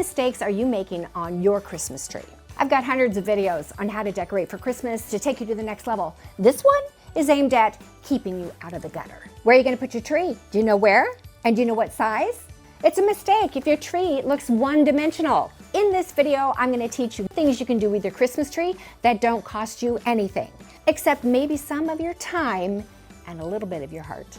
mistakes are you making on your Christmas tree? I've got hundreds of videos on how to decorate for Christmas to take you to the next level. This one is aimed at keeping you out of the gutter. Where are you gonna put your tree? Do you know where? And do you know what size? It's a mistake if your tree looks one-dimensional. In this video, I'm gonna teach you things you can do with your Christmas tree that don't cost you anything, except maybe some of your time and a little bit of your heart.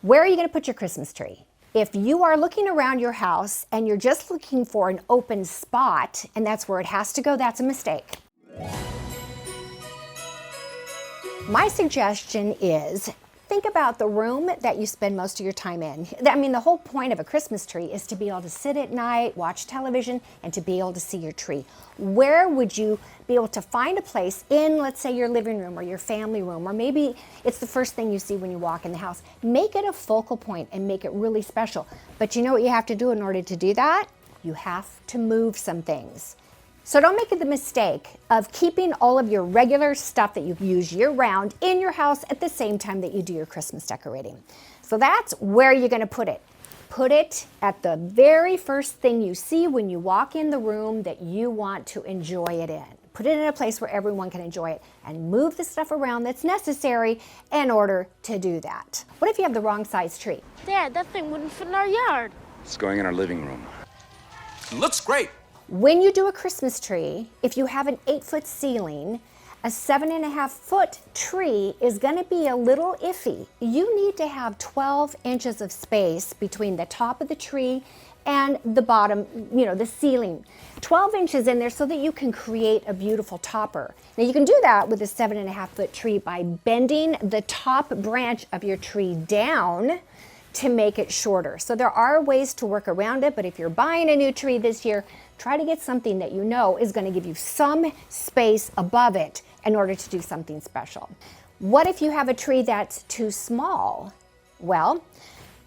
Where are you gonna put your Christmas tree? If you are looking around your house and you're just looking for an open spot and that's where it has to go, that's a mistake. My suggestion is think about the room that you spend most of your time in. I mean, the whole point of a Christmas tree is to be able to sit at night, watch television, and to be able to see your tree. Where would you be able to find a place in, let's say, your living room or your family room, or maybe it's the first thing you see when you walk in the house? Make it a focal point and make it really special. But you know what you have to do in order to do that? You have to move some things. So don't make the mistake of keeping all of your regular stuff that you use year-round in your house at the same time that you do your Christmas decorating. So that's where you're gonna put it. Put it at the very first thing you see when you walk in the room that you want to enjoy it in. Put it in a place where everyone can enjoy it and move the stuff around that's necessary in order to do that. What if you have the wrong size tree? Dad, that thing wouldn't fit in our yard. It's going in our living room. It looks great. When you do a Christmas tree, if you have an 8-foot ceiling, a 7.5-foot tree is gonna be a little iffy. You need to have 12 inches of space between the top of the tree and the bottom, the ceiling. 12 inches in there so that you can create a beautiful topper. Now you can do that with a 7.5-foot tree by bending the top branch of your tree down to make it shorter. So there are ways to work around it, but if you're buying a new tree this year, try to get something that you know is gonna give you some space above it in order to do something special. What if you have a tree that's too small? Well,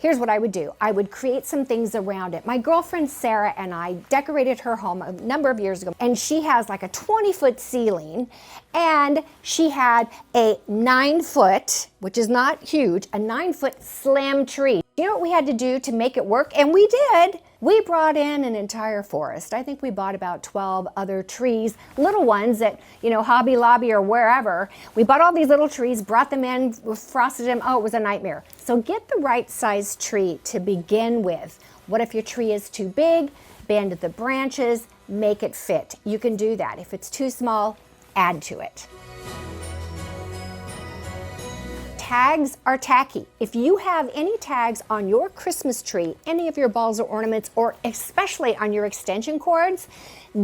here's what I would do. I would create some things around it. My girlfriend Sarah and I decorated her home a number of years ago, and she has like a 20-foot ceiling, and she had a 9-foot, which is not huge, a 9-foot slim tree. You know what we had to do to make it work? And we did. We brought in an entire forest. I think we bought about 12 other trees, little ones at, Hobby Lobby or wherever. We bought all these little trees, brought them in, frosted them. Oh, it was a nightmare. So get the right size tree to begin with. What if your tree is too big? Bend the branches, make it fit. You can do that. If it's too small, add to it. Tags are tacky. If you have any tags on your Christmas tree, any of your balls or ornaments, or especially on your extension cords,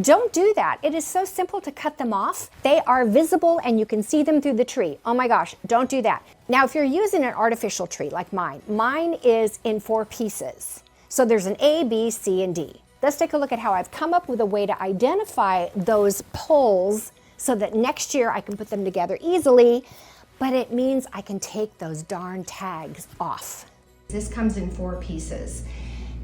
don't do that. It is so simple to cut them off. They are visible and you can see them through the tree. Oh my gosh, don't do that. Now, if you're using an artificial tree like mine is in 4 pieces. So there's an A, B, C, and D. Let's take a look at how I've come up with a way to identify those poles so that next year I can put them together easily. But it means I can take those darn tags off. This comes in 4 pieces.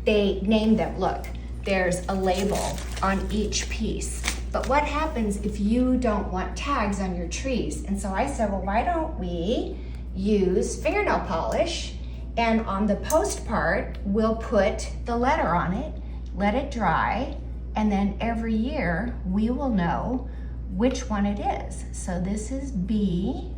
They name them, look, there's a label on each piece. But what happens if you don't want tags on your trees? And so I said, well, why don't we use fingernail polish, and on the post part, we'll put the letter on it, let it dry, and then every year we will know which one it is. So this is B.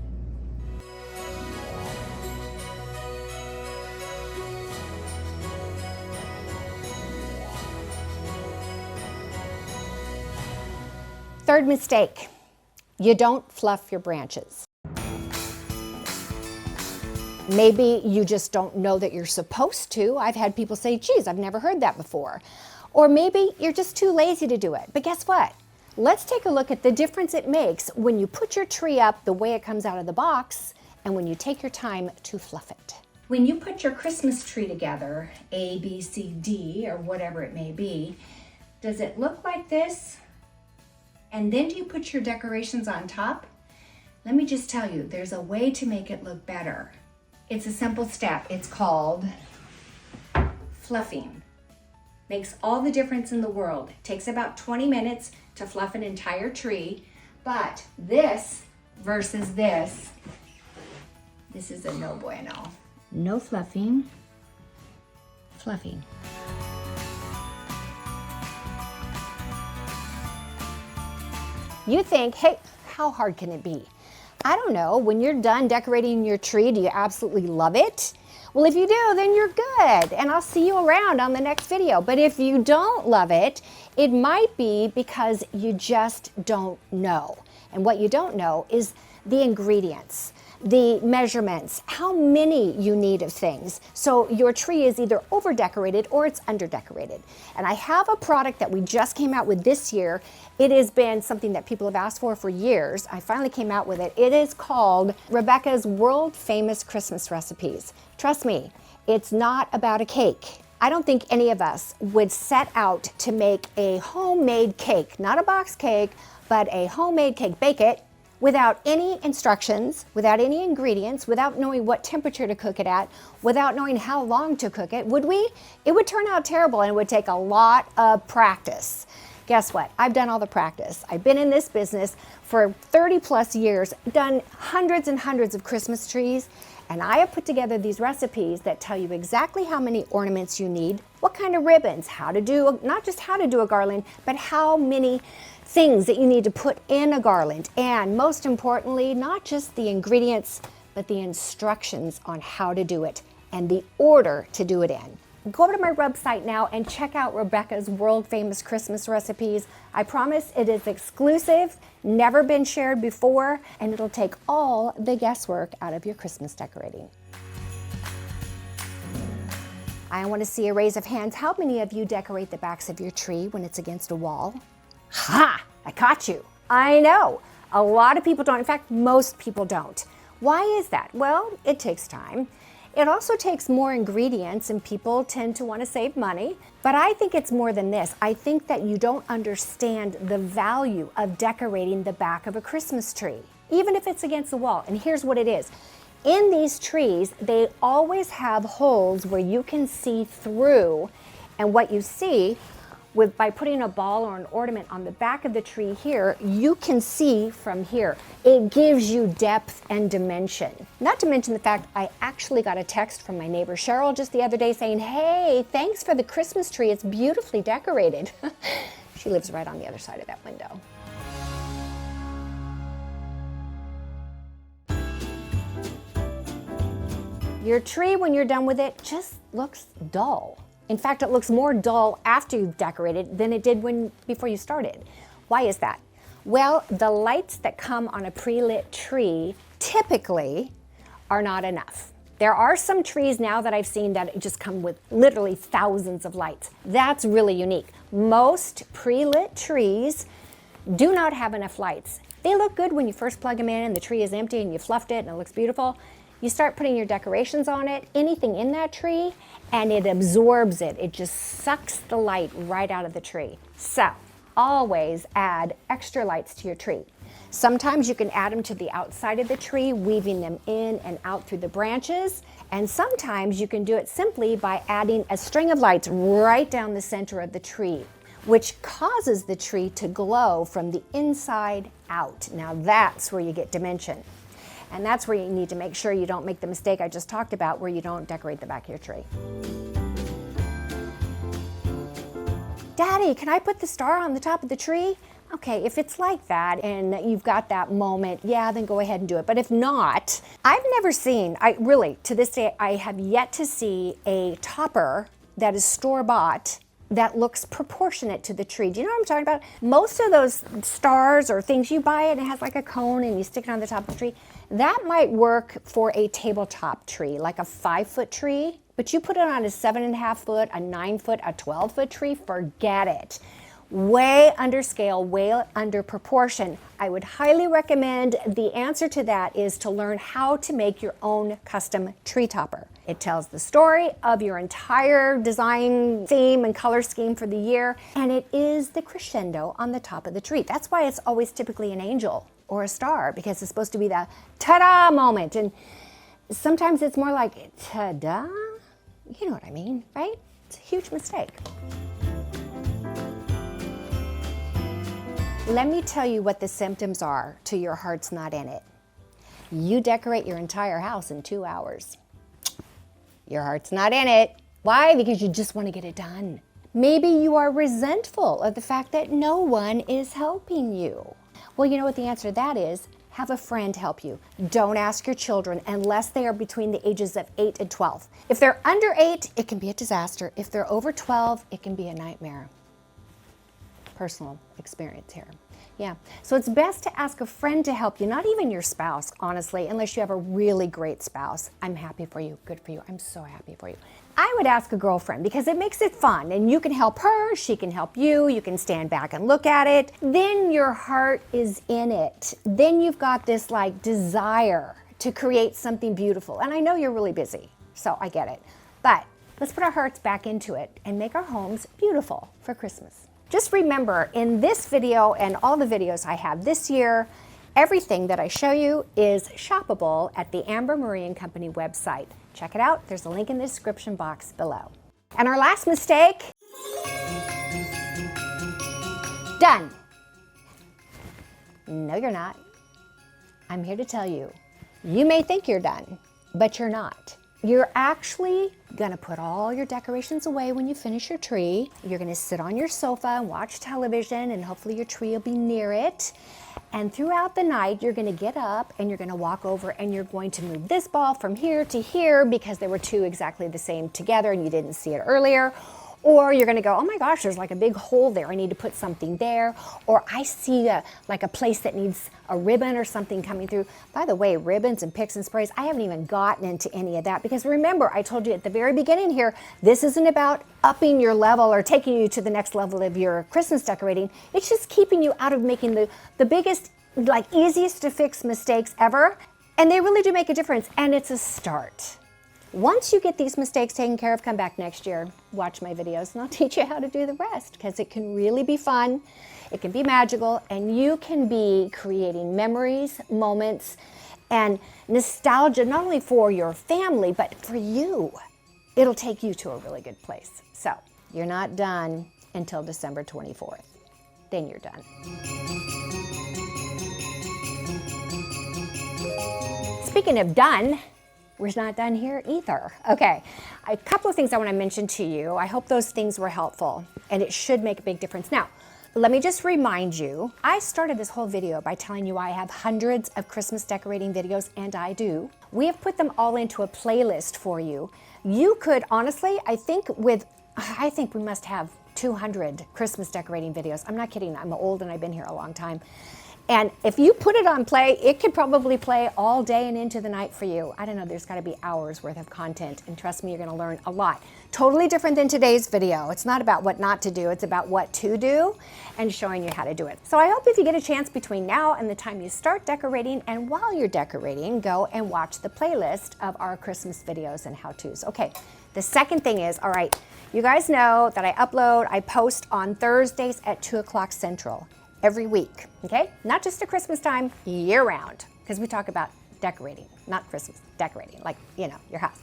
Third mistake, you don't fluff your branches. Maybe you just don't know that you're supposed to. I've had people say, geez, I've never heard that before. Or maybe you're just too lazy to do it. But guess what? Let's take a look at the difference it makes when you put your tree up the way it comes out of the box and when you take your time to fluff it. When you put your Christmas tree together, A, B, C, D, or whatever it may be, does it look like this? And then do you put your decorations on top? Let me just tell you, there's a way to make it look better. It's a simple step. It's called fluffing. Makes all the difference in the world. It takes about 20 minutes to fluff an entire tree, but this versus this is a no bueno. No fluffing. fluffy. You think, hey, how hard can it be? I don't know, when you're done decorating your tree, do you absolutely love it? Well, if you do, then you're good, and I'll see you around on the next video. But if you don't love it, it might be because you just don't know. And what you don't know is the ingredients, the measurements, how many you need of things. So your tree is either over decorated or it's under decorated. And I have a product that we just came out with this year. It has been something that people have asked for years. I finally came out with it. It is called Rebecca's World Famous Christmas Recipes. Trust me, it's not about a cake. I don't think any of us would set out to make a homemade cake, not a box cake, but a homemade cake, bake it, without any instructions, without any ingredients, without knowing what temperature to cook it at, without knowing how long to cook it, would we? It would turn out terrible and it would take a lot of practice. Guess what? I've done all the practice. I've been in this business for 30 plus years, done hundreds and hundreds of Christmas trees, and I have put together these recipes that tell you exactly how many ornaments you need, what kind of ribbons, how to do, not just how to do a garland, but how many things that you need to put in a garland. And most importantly, not just the ingredients, but the instructions on how to do it and the order to do it in. Go over to my website now and check out Rebecca's world famous Christmas recipes. I promise it is exclusive, never been shared before, and it'll take all the guesswork out of your Christmas decorating. I want to see a raise of hands. How many of you decorate the backs of your tree when it's against a wall? Ha! I caught you. I know. A lot of people don't. In fact, most people don't. Why is that? Well, it takes time. It also takes more ingredients, and people tend to want to save money. But I think it's more than this. I think that you don't understand the value of decorating the back of a Christmas tree, even if it's against the wall. And here's what it is. In these trees, they always have holes where you can see through, and what you see by putting a ball or an ornament on the back of the tree here, you can see from here. It gives you depth and dimension. Not to mention the fact I actually got a text from my neighbor Cheryl just the other day saying, hey, thanks for the Christmas tree. It's beautifully decorated. She lives right on the other side of that window. Your tree, when you're done with it, just looks dull. In fact, it looks more dull after you've decorated than it did before you started. Why is that? Well, the lights that come on a pre-lit tree typically are not enough. There are some trees now that I've seen that just come with literally thousands of lights. That's really unique. Most pre-lit trees do not have enough lights. They look good when you first plug them in and the tree is empty and you fluffed it and it looks beautiful. You start putting your decorations on it, anything in that tree, and it absorbs it. It just sucks the light right out of the tree. So always add extra lights to your tree. Sometimes you can add them to the outside of the tree, weaving them in and out through the branches. And sometimes you can do it simply by adding a string of lights right down the center of the tree, which causes the tree to glow from the inside out. Now that's where you get dimension. And that's where you need to make sure you don't make the mistake I just talked about, where you don't decorate the back of your tree. Daddy, can I put the star on the top of the tree? Okay, if it's like that and you've got that moment, yeah, then go ahead and do it. But if not, I've never seen, to this day, I have yet to see a topper that is store-bought that looks proportionate to the tree. Do you know what I'm talking about? Most of those stars or things you buy it and it has like a cone and you stick it on the top of the tree, that might work for a tabletop tree, like a 5-foot tree, but you put it on a 7.5 foot, a 9 foot, a 12-foot tree, forget it. Way under scale, way under proportion. I would highly recommend, the answer to that is to learn how to make your own custom tree topper. It tells the story of your entire design theme and color scheme for the year, and it is the crescendo on the top of the tree. That's why it's always typically an angel or a star, because it's supposed to be the ta-da moment. And sometimes it's more like ta-da? You know what I mean, right? It's a huge mistake. Let me tell you what the symptoms are to your heart's not in it. You decorate your entire house in 2 hours. Your heart's not in it. Why? Because you just want to get it done. Maybe you are resentful of the fact that no one is helping you. Well, you know what the answer to that is? Have a friend help you. Don't ask your children unless they are between the ages of 8 and 12. If they're under 8, it can be a disaster. If they're over 12, it can be a nightmare. Personal experience here. Yeah, so it's best to ask a friend to help you, not even your spouse, honestly, unless you have a really great spouse. I'm happy for you, good for you, I'm so happy for you. I would ask a girlfriend because it makes it fun and you can help her, she can help you can stand back and look at it. Then your heart is in it. Then you've got this like desire to create something beautiful. And I know you're really busy, so I get it. But let's put our hearts back into it and make our homes beautiful for Christmas. Just remember, in this video and all the videos I have this year, everything that I show you is shoppable at the Amber Marie & Company website. Check it out. There's a link in the description box below. And our last mistake, done. No, you're not. I'm here to tell you, you may think you're done, but you're not. You're actually gonna put all your decorations away when you finish your tree. You're gonna sit on your sofa and watch television, and hopefully your tree will be near it. And throughout the night, you're gonna get up and you're gonna walk over and you're going to move this ball from here to here because there were two exactly the same together and you didn't see it earlier. Or you're gonna go, oh my gosh, there's like a big hole there. I need to put something there. Or I see like a place that needs a ribbon or something coming through. By the way, ribbons and picks and sprays, I haven't even gotten into any of that because remember, I told you at the very beginning here, this isn't about upping your level or taking you to the next level of your Christmas decorating. It's just keeping you out of making the biggest, like easiest to fix mistakes ever. And they really do make a difference, and it's a start. Once you get these mistakes taken care of, come back next year, watch my videos, and I'll teach you how to do the rest because it can really be fun, it can be magical, and you can be creating memories, moments, and nostalgia, not only for your family, but for you. It'll take you to a really good place. So you're not done until December 24th. Then you're done. Speaking of done, we're not done here either. Okay, a couple of things I want to mention to you. I hope those things were helpful, and it should make a big difference. Now, let me just remind you, I started this whole video by telling you I have hundreds of Christmas decorating videos, and I do. We have put them all into a playlist for you. You could, honestly, I think we must have 200 Christmas decorating videos. I'm not kidding, I'm old and I've been here a long time. And if you put it on play, it could probably play all day and into the night for you. I don't know, there's gotta be hours worth of content, and trust me, you're gonna learn a lot. Totally different than today's video. It's not about what not to do, it's about what to do and showing you how to do it. So I hope if you get a chance between now and the time you start decorating, and while you're decorating, go and watch the playlist of our Christmas videos and how-tos. Okay, the second thing is, all right, you guys know that I post on Thursdays at 2 o'clock Central. Every week, okay? Not just at Christmas time, year round, because we talk about decorating, not Christmas, decorating, like, you know, your house.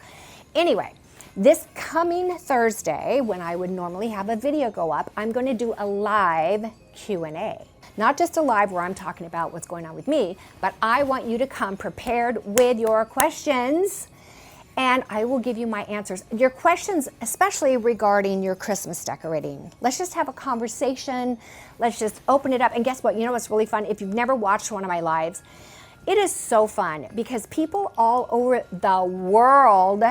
Anyway, this coming Thursday, when I would normally have a video go up, I'm gonna do a live Q&A. Not just a live where I'm talking about what's going on with me, but I want you to come prepared with your questions, and I will give you my answers. Your questions, especially regarding your Christmas decorating. Let's just have a conversation. Let's just open it up. And guess what? You know what's really fun? If you've never watched one of my lives, it is so fun because people all over the world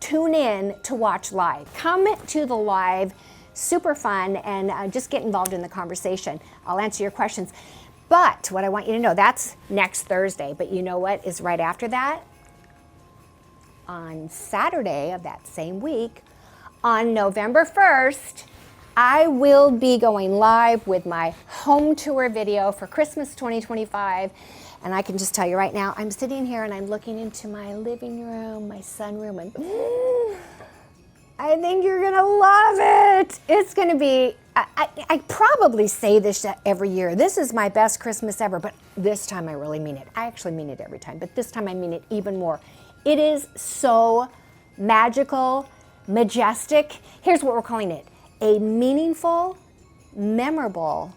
tune in to watch live. Come to the live, super fun, and just get involved in the conversation. I'll answer your questions. But what I want you to know, that's next Thursday. But you know what is right after that? On Saturday of that same week, on November 1st, I will be going live with my home tour video for Christmas 2025. And I can just tell you right now, I'm sitting here and I'm looking into my living room, my sunroom, and I think you're gonna love it. It's gonna be, I probably say this every year. This is my best Christmas ever, but this time I really mean it. I actually mean it every time, but this time I mean it even more. It is so magical, majestic. Here's what we're calling it: a meaningful, memorable,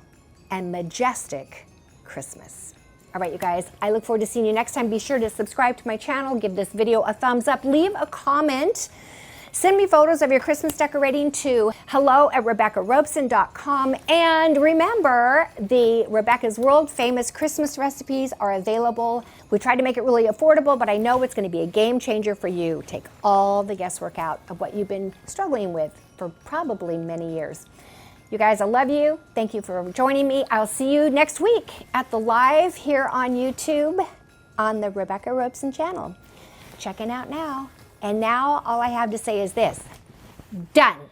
and majestic Christmas. All right, you guys, I look forward to seeing you next time. Be sure to subscribe to my channel, give this video a thumbs up, leave a comment Send me photos of your Christmas decorating to hello@RebeccaRobeson.com. And remember, the Rebecca's World Famous Christmas recipes are available. We tried to make it really affordable, but I know it's going to be a game changer for you. Take all the guesswork out of what you've been struggling with for probably many years. You guys, I love you. Thank you for joining me. I'll see you next week at the live here on YouTube on the Rebecca Robeson channel. Checking out now. And now all I have to say is this: done.